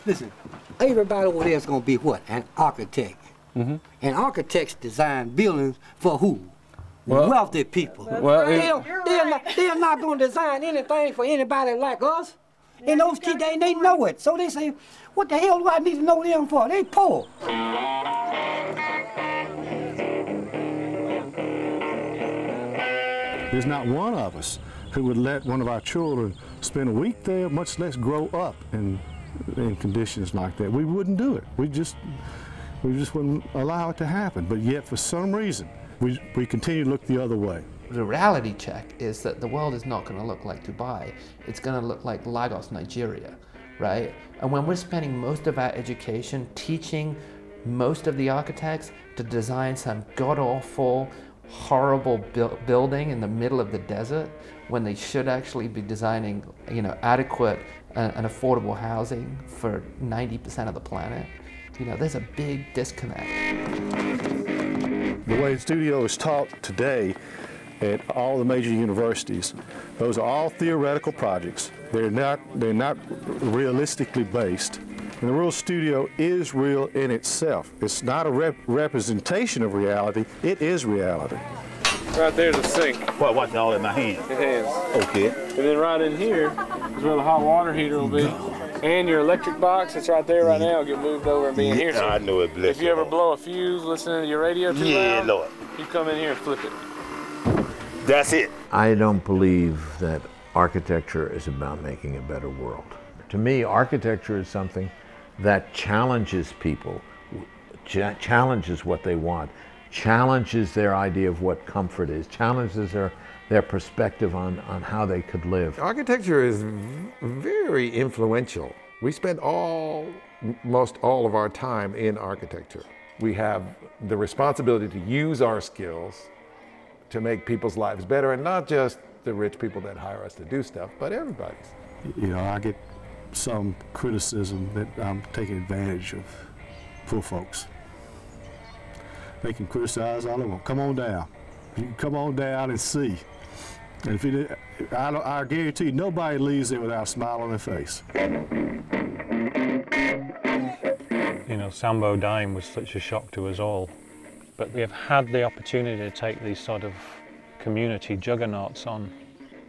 Listen, everybody over there is going to be what? An architect. And architects design buildings for who? Well, wealthy people. Well, they're not going to design anything for anybody like us. And those kids, they know it. So they say, what the hell do I need to know them for? They poor. There's not one of us who would let one of our children spend a week there, much less grow up in conditions like that. We wouldn't do it. We just wouldn't allow it to happen. But yet, for some reason, we continue to look the other way. The reality check is that the world is not going to look like Dubai. It's going to look like Lagos, Nigeria, right? And when we're spending most of our education teaching most of the architects to design some god-awful, horrible building in the middle of the desert, when they should actually be designing, adequate and affordable housing for 90% of the planet, there's a big disconnect. The way studio is taught today at all the major universities, those are all theoretical projects. They're not realistically based. And the real studio is real in itself. It's not a representation of reality, it is reality. Right there's a sink. What, what's all in my hand? Your hands. Okay. And then right in here is where the hot water heater will be. And your electric box that's right there right now will get moved over and be in here. So I know it, bless if you ever blow a fuse listening to your radio too loud, Lord. you come in here and flip it. That's it. I don't believe that architecture is about making a better world. To me, architecture is something that challenges people, challenges what they want, challenges their idea of what comfort is, challenges their perspective on how they could live. Architecture is very influential. We spend most all of our time in architecture. We have the responsibility to use our skills to make people's lives better, and not just the rich people that hire us to do stuff, but everybody's. I get some criticism that I'm taking advantage of poor folks. They can criticize all they want. Come on down. You can come on down and see. And if I guarantee you, nobody leaves there without a smile on their face. Sambo dying was such a shock to us all. But we have had the opportunity to take these sort of community juggernauts on.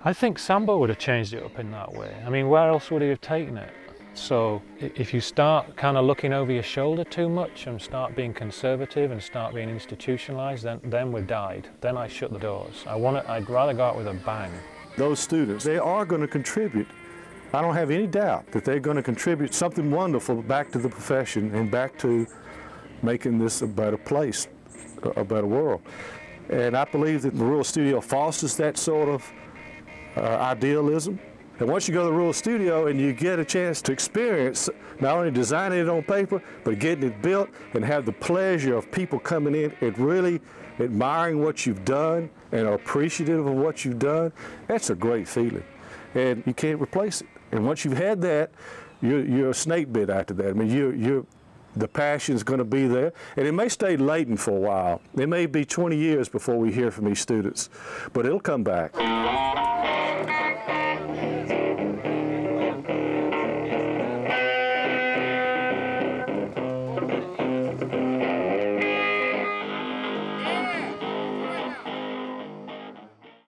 I think Sambo would have changed it up in that way. I mean, where else would he have taken it? So if you start kind of looking over your shoulder too much and start being conservative and start being institutionalized, then we've died. Then I shut the doors. I'd rather go out with a bang. Those students, they are going to contribute. I don't have any doubt that they're going to contribute something wonderful back to the profession and back to making this a better place, a better world. And I believe that the Rural Studio fosters that sort of idealism. And once you go to the Rural Studio and you get a chance to experience not only designing it on paper, but getting it built and have the pleasure of people coming in and really admiring what you've done and are appreciative of what you've done, that's a great feeling. And you can't replace it. And once you've had that, you're a snake bit after that. I mean, the passion's going to be there, and it may stay latent for a while. It may be 20 years before we hear from these students, but it'll come back.